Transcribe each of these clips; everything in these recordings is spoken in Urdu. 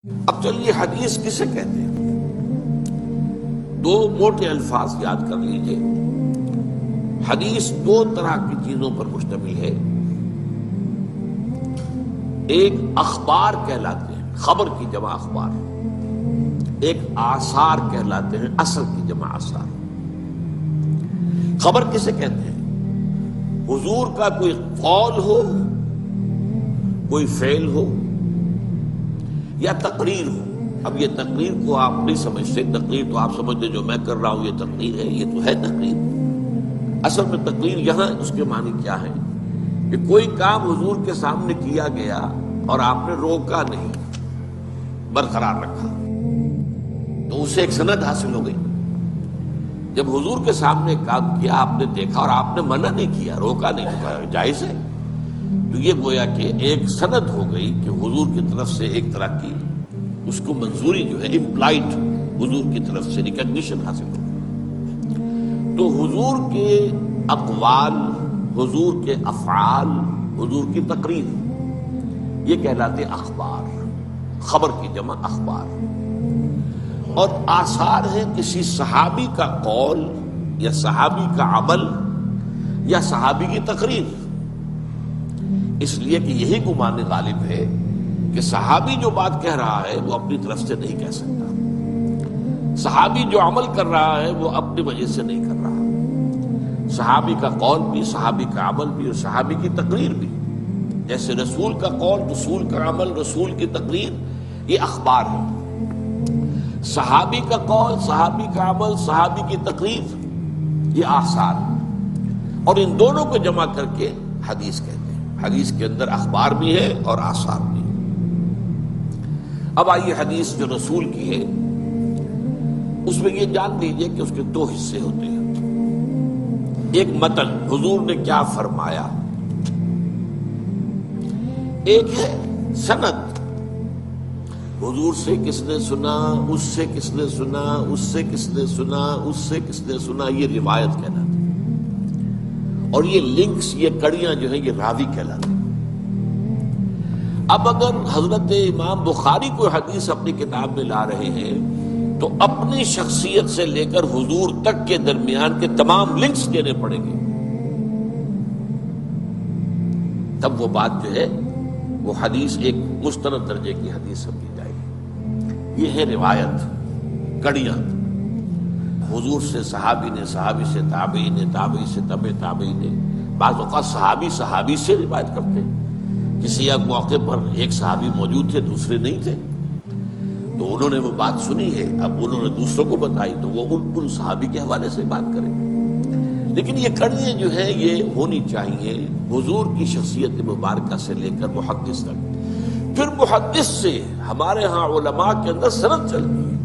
اب چلیے حدیث کسے کہتے ہیں؟ دو موٹے الفاظ یاد کر لیجئے۔ حدیث دو طرح کی چیزوں پر مشتمل ہے۔ ایک اخبار کہلاتے ہیں، خبر کی جمع اخبار۔ ایک آثار کہلاتے ہیں، اثر کی جمع آثار۔ خبر کسے کہتے ہیں؟ حضور کا کوئی قول ہو، کوئی فعل ہو یا تقریر ہو۔ اب یہ تقریر کو آپ نہیں سمجھتے، تقریر تو آپ سمجھتے جو میں کر رہا ہوں یہ تقریر ہے، یہ تو ہے تقریر۔ اصل میں تقریر یہاں اس کے معنی کیا ہے کہ کوئی کام حضور کے سامنے کیا گیا اور آپ نے روکا نہیں، برقرار رکھا، تو اسے ایک سند حاصل ہو گئی۔ جب حضور کے سامنے کام کیا، آپ نے دیکھا اور آپ نے منع نہیں کیا، روکا نہیں، کہا جائز ہے، تو یہ گویا کہ ایک سند ہو گئی کہ حضور کی طرف سے ایک طرح کی اس کو منظوری جو ہے امپلائڈ، حضور کی طرف سے ریکگنیشن حاصل ہو گئی۔ تو حضور کے اقوال، حضور کے افعال، حضور کی تقریر، یہ کہلاتے اخبار، خبر کی جمع اخبار۔ اور آثار ہیں کسی صحابی کا قول یا صحابی کا عمل یا صحابی کی تقریر، اس لیے کہ یہی گمان غالب ہے کہ صحابی جو بات کہہ رہا ہے وہ اپنی طرف سے نہیں کہہ سکتا، صحابی جو عمل کر رہا ہے وہ اپنی وجہ سے نہیں کر رہا۔ صحابی کا قول بھی، صحابی کا عمل بھی اور صحابی کی تقریر بھی، جیسے رسول کا قول، رسول کا عمل، رسول کی تقریر، یہ اخبار ہے۔ صحابی کا قول، صحابی کا عمل، صحابی کی تقریر، یہ آثار ہے۔ اور ان دونوں کو جمع کر کے حدیث کہتے ہیں۔ حدیث کے اندر اخبار بھی ہے اور آثار بھی۔ اب آئیے حدیث جو رسول کی ہے اس میں یہ جان لیجئے کہ اس کے دو حصے ہوتے ہیں۔ ایک متن، حضور نے کیا فرمایا، ایک ہے سند، حضور سے کس نے سنا، اس سے کس نے سنا، اس سے کس نے سنا، اس سے کس نے سنا، یہ روایت کہلاتی ہے۔ اور یہ لنکس، یہ کڑیاں جو ہیں، یہ راوی کہلاتے ہیں۔ اب اگر حضرت امام بخاری کوئی حدیث اپنی کتاب میں لا رہے ہیں تو اپنی شخصیت سے لے کر حضور تک کے درمیان کے تمام لنکس دینے پڑیں گے، تب وہ بات جو ہے وہ حدیث ایک مستند درجے کی حدیث سمجھی جائے گی۔ یہ ہے روایت، کڑیاں۔ حضور سے صحابی نے، صحابی سے تابعی نے، تابعی سے تبع تابعی نے، بعض اوقات صحابی صحابی سے روایت کرتے ہیں۔ کسی ایک موقع پر ایک صحابی موجود تھے، دوسرے نہیں تھے، تو انہوں نے وہ بات سنی ہے، اب انہوں نے دوسروں کو بتائی تو وہ ان صحابی کے حوالے سے بات کریں۔ لیکن یہ کڑیاں جو ہیں یہ ہونی چاہیے حضور کی شخصیت مبارکہ سے لے کر محدث تک۔ پھر محدث سے ہمارے ہاں علماء کے اندر سند چلتی ہے۔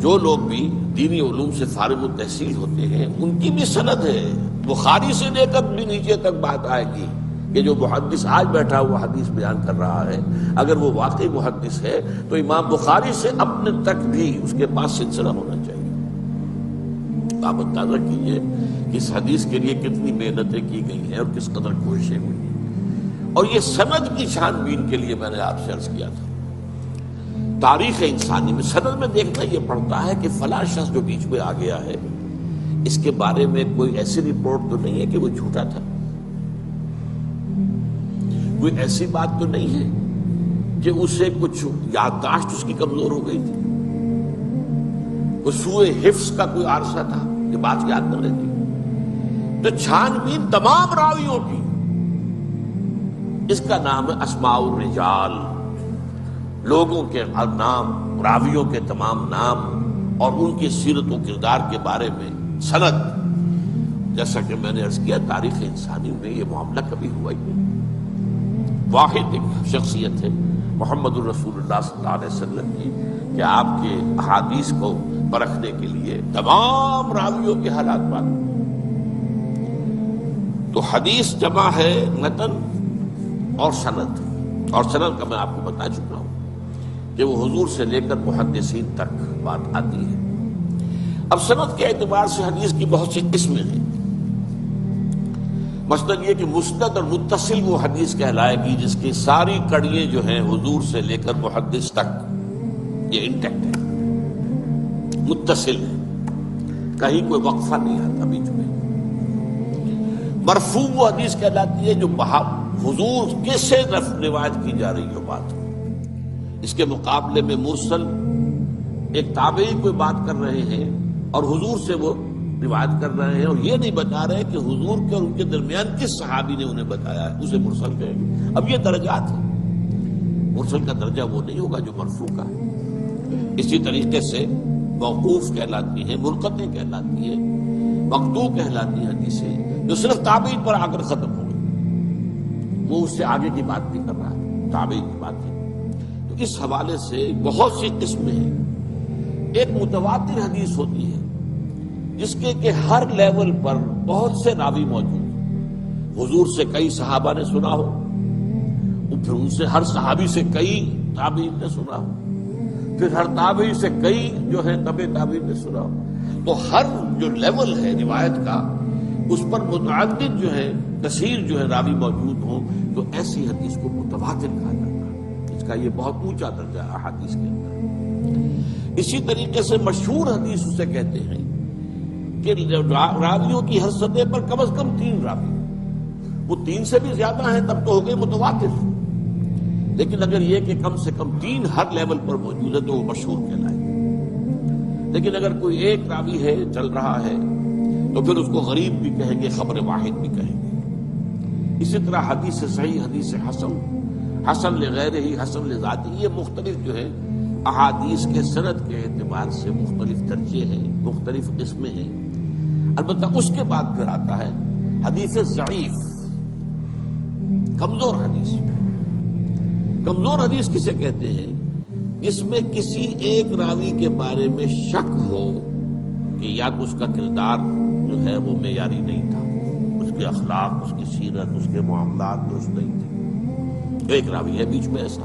جو لوگ بھی دینی علوم سے فارغ التحصیل ہوتے ہیں ان کی بھی سند ہے، بخاری سے لے کر بھی نیچے تک بات آئے گی کہ جو محدث آج بیٹھا ہوا حدیث بیان کر رہا ہے، اگر وہ واقعی محدث ہے تو امام بخاری سے اپنے تک بھی اس کے پاس سلسلہ ہونا چاہیے۔ آپ اندازہ کیجئے کہ اس حدیث کے لیے کتنی محنتیں کی گئی ہیں اور کس قدر کوششیں ہوئی ہیں۔ اور یہ سند کی چھان بین کے لیے میں نے آپ سے عرض کیا تھا، تاریخ انسانی میں سند میں دیکھنا یہ پڑتا ہے کہ فلاں شخص جو بیچ میں آ گیا ہے اس کے بارے میں کوئی ایسی رپورٹ تو نہیں ہے کہ وہ جھوٹا تھا، کوئی ایسی بات تو نہیں ہے کہ اسے کچھ یادداشت اس کی کمزور ہو گئی تھی، کوئی سوء حفظ کا کوئی عارضہ تھا کہ بات یاد نہ رہتی۔ تو چھان بین تمام راویوں کی، اس کا نام ہے اسماء الرجال، لوگوں کے نام، راویوں کے تمام نام اور ان کی سیرت و کردار کے بارے میں سند۔ جیسا کہ میں نے عرض کیا، تاریخ انسانی میں یہ معاملہ کبھی ہوا ہی نہیں۔ واحد ایک شخصیت ہے محمد الرسول اللہ صلی اللہ علیہ وسلم کی کہ آپ کے احادیث کو پرکھنے کے لیے تمام راویوں کے حالات معلوم۔ تو حدیث جمع ہے متن اور سند، اور سند کا میں آپ کو بتا چکا ہوں کہ وہ حضور سے لے کر محدثین تک بات آتی ہے۔ اب سند کے اعتبار سے حدیث کی بہت سی قسمیں ہیں۔ مثلاً یہ کہ مسند اور متصل وہ حدیث کہلائے گی جس کی ساری کڑیاں جو ہیں حضور سے لے کر محدث تک یہ انٹیکٹ ہے، متصل ہے، کہیں کوئی وقفہ نہیں آتا بیچ میں۔ مرفوع وہ حدیث کہلاتی ہے جو حضور کے سے روایت کی جا رہی ہو بات، اس کے مقابلے میں مرسل ایک تابعی کوئی بات کر رہے ہیں اور حضور سے وہ روایت کر رہے ہیں اور یہ نہیں بتا رہے کہ حضور کے اور ان کے درمیان کس صحابی نے انہیں بتایا ہے، اسے مرسل کہیں گے۔ اب یہ درجات ہیں، مرسل کا درجہ وہ نہیں ہوگا جو مرفوع کا ہے۔ اسی طریقے سے موقوف کہلاتی ہیں، منقطع کہلاتی ہے، مقطوع کہلاتی ہیں حدیثیں جو صرف تابعی پر آ کر ختم ہو گئی، وہ اس سے آگے کی بات نہیں کر رہا ہے، تابعی کی بات ہے۔ تو اس حوالے سے بہت سی قسمیں ہیں۔ ایک متواتر حدیث ہوتی ہے جس کے کہ ہر لیول پر بہت سے راوی موجود، حضور سے کئی صحابہ نے سنا ہو، پھر ان سے ہر صحابی سے کئی تابعین نے سنا ہو، پھر ہر تابعی سے کئی جو ہے تبع تابعین نے سنا ہو، تو ہر جو لیول ہے روایت کا اس پر متعدد جو ہے کثیر جو ہے راوی موجود ہوں، تو ایسی حدیث کو متواتر کہا جاتا ہے۔ اس کا یہ بہت اونچا درجہ ہے احادیث کے اندر۔ اسی طریقے سے مشہور حدیث اسے کہتے ہیں کہ راویوں کی ہر سطح پر کم از کم 3 راوی، وہ 3 سے بھی زیادہ ہیں تب تو ہو گئے متواتر، لیکن اگر یہ کہ کم سے کم 3 ہر لیول پر موجود ہے تو وہ مشہور کہلائے گا۔ لیکن اگر کوئی ایک راوی ہے چل رہا ہے تو پھر اس کو غریب بھی کہیں گے، خبر واحد بھی کہیں گے۔ اسی طرح حدیث صحیح، حدیث حسن، حسن لغیرہ ہی، حسن لذاتی، یہ مختلف جو ہے احادیث کے سند کے اعتبار سے مختلف درجے ہیں، مختلف قسمیں ہیں۔ البتہ اس کے بعد پھر آتا ہے حدیث ضعیف، کمزور حدیث۔ کمزور حدیث کسے کہتے ہیں؟ جس میں کسی ایک راوی کے بارے میں شک ہو کہ یا تو اس کا کردار جو ہے وہ معیاری نہیں تھا، اس کے اخلاق، اس کی سیرت، اس کے معاملات درست نہیں تھے، ایک راوی ہے بیچ میں ایسا،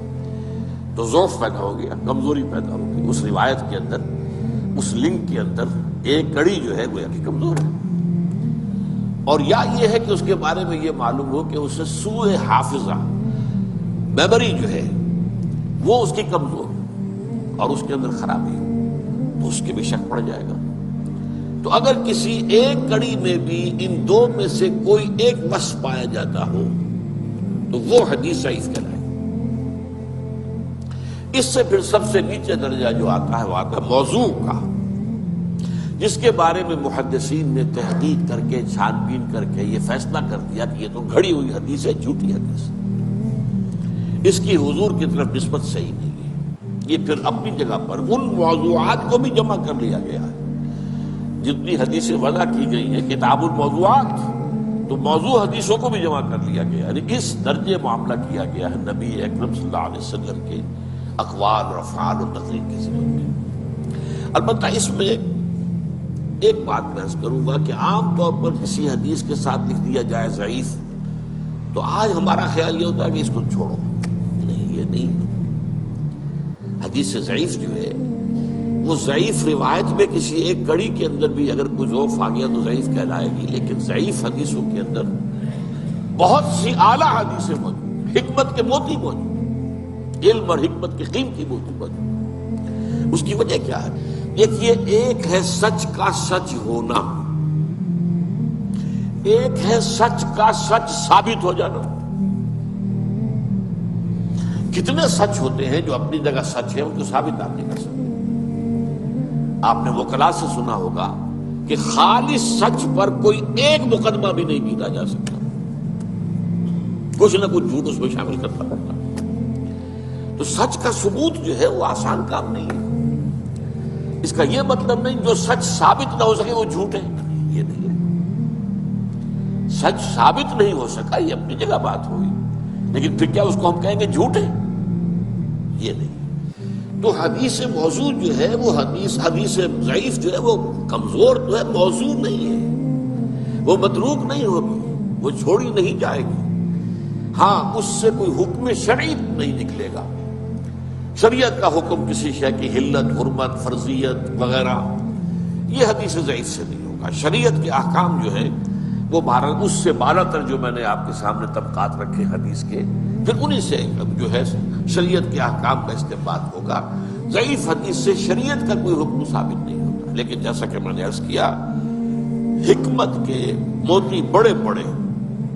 تو ضعف پیدا ہو گیا، کمزوری پیدا ہو گئی اس روایت کے اندر، اس لنک کے اندر ایک کڑی جو ہے گویا کہ کمزور ہے۔ اور یا یہ ہے کہ اس کے بارے میں یہ معلوم ہو کہ اسے سوء حافظہ، میموری جو ہے وہ اس کی کمزور اور اس کے اندر خرابی ہو، تو اس کے بھی شک پڑ جائے گا۔ تو اگر کسی ایک کڑی میں بھی ان 2 میں سے کوئی ایک بس پایا جاتا ہو تو وہ حدیث ضعیف کہلائے۔ اس سے پھر سب سے نیچے درجہ جو آتا ہے وہ آتا ہے موضوع کا، جس کے بارے میں محدثین نے تحقیق کر کے، چھان بین کر کے یہ فیصلہ کر دیا کہ یہ تو گھڑی ہوئی حدیث ہے، جھوٹی حدیث، اس کی حضور کی طرف نسبت صحیح نہیں ہے۔ یہ پھر اپنی جگہ پر ان موضوعات کو بھی جمع کر لیا گیا ہے، جتنی حدیثیں وضع کی گئی ہیں کتاب الموضوعات، تو موضوع حدیثوں کو بھی جمع کر لیا گیا، یعنی اس درجے معاملہ کیا گیا ہے نبی اکرم صلی اللہ علیہ وسلم کے اقوال اور افعال اور تقریر کے ذمہ میں۔ البتہ اس میں ایک بات میں عرض کروں گا کہ عام طور پر کسی حدیث کے ساتھ لکھ دیا جائے ضعیف، تو آج ہمارا خیال یہ ہوتا ہے کہ اس کو چھوڑو، نہیں، یہ نہیں۔ حدیث ضعیف جو ہے وہ ضعیف روایت میں کسی ایک کڑی کے اندر بھی اگر کوئی ضعف آ گیا تو ضعیف کہلائے گی، لیکن ضعیف حدیثوں کے اندر بہت سی اعلیٰ حدیثیں موجود، حکمت کے موتی موجود، علم اور حکمت کی قیمتی موتی موجود۔ اس کی وجہ کیا ہے؟ دیکھیے، ایک ہے سچ کا سچ ہونا، ایک ہے سچ کا سچ ثابت ہو جانا۔ کتنے سچ ہوتے ہیں جو اپنی جگہ سچ ہے، ان کو ثابت آپ نہیں کر سکتے۔ آپ نے وکلا سے سنا ہوگا کہ خالص سچ پر کوئی ایک مقدمہ بھی نہیں جیتا جا سکتا، کچھ نہ کچھ جھوٹ اس میں شامل کرتا رہتا۔ تو سچ کا ثبوت جو ہے وہ آسان کام نہیں ہے۔ اس کا یہ مطلب نہیں جو سچ ثابت نہ ہو سکے وہ جھوٹ ہے، یہ نہیں ہے۔ سچ ثابت نہیں ہو سکا، یہ اپنی جگہ بات ہوئی، لیکن پھر کیا اس کو ہم کہیں گے جھوٹ ہے؟ یہ نہیں۔ تو حدیث موضوع جو ہے وہ حدیث ضعیف جو ہے وہ کمزور تو ہے، موضوع نہیں ہے، وہ متروک نہیں ہوگی، وہ چھوڑی نہیں جائے گی۔ ہاں، اس سے کوئی حکم شرعی نہیں نکلے گا، شریعت کا حکم کسی شے کی حلت، حرمت، فرضیت وغیرہ، یہ حدیث ضعیف سے نہیں ہوگا۔ شریعت کے احکام جو ہے وہ اس سے بالا تر جو میں نے آپ کے سامنے طبقات رکھے حدیث کے، پھر انہی سے جو ہے شریعت کے احکام کا استنباط ہوگا۔ ضعیف حدیث سے شریعت کا کوئی حکم ثابت نہیں ہوتا، لیکن جیسا کہ میں نے عرض کیا، حکمت کے موتی بڑے بڑے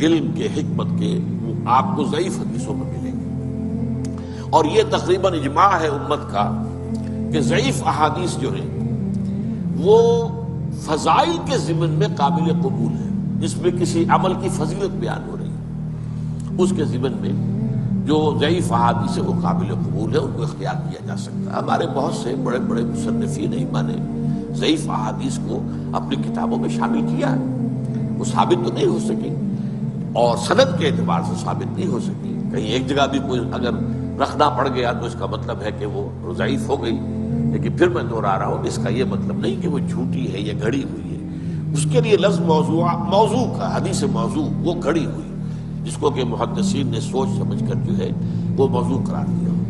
علم کے، حکمت کے، وہ آپ کو ضعیف حدیثوں میں ملیں گے۔ اور یہ تقریباً اجماع ہے امت کا کہ ضعیف احادیث جو ہیں وہ فضائل کے ضمن میں قابل قبول ہے، جس میں کسی عمل کی فضیلت بیان ہو رہی ہے، اس کے ضمن میں جو ضعیف احادیث ہے وہ قابل قبول ہے، ان کو اختیار کیا جا سکتا ہے۔ ہمارے بہت سے بڑے بڑے مصنفین ائمہ نے ضعیف احادیث کو اپنی کتابوں میں شامل کیا ہے، وہ ثابت تو نہیں ہو سکی اور سند کے اعتبار سے ثابت نہیں ہو سکی، کہیں ایک جگہ بھی کوئی اگر رکھنا پڑ گیا تو اس کا مطلب ہے کہ وہ ضعیف ہو گئی، لیکن پھر میں دوہرا رہا ہوں، اس کا یہ مطلب نہیں کہ وہ جھوٹی ہے یا گھڑی ہوئی ہے۔ اس کے لیے لفظ موضوع کا، حدیث موضوع، وہ گھڑی ہوئی، جس کو کہ محدثین نے سوچ سمجھ کر جو ہے وہ موضوع قرار دیا۔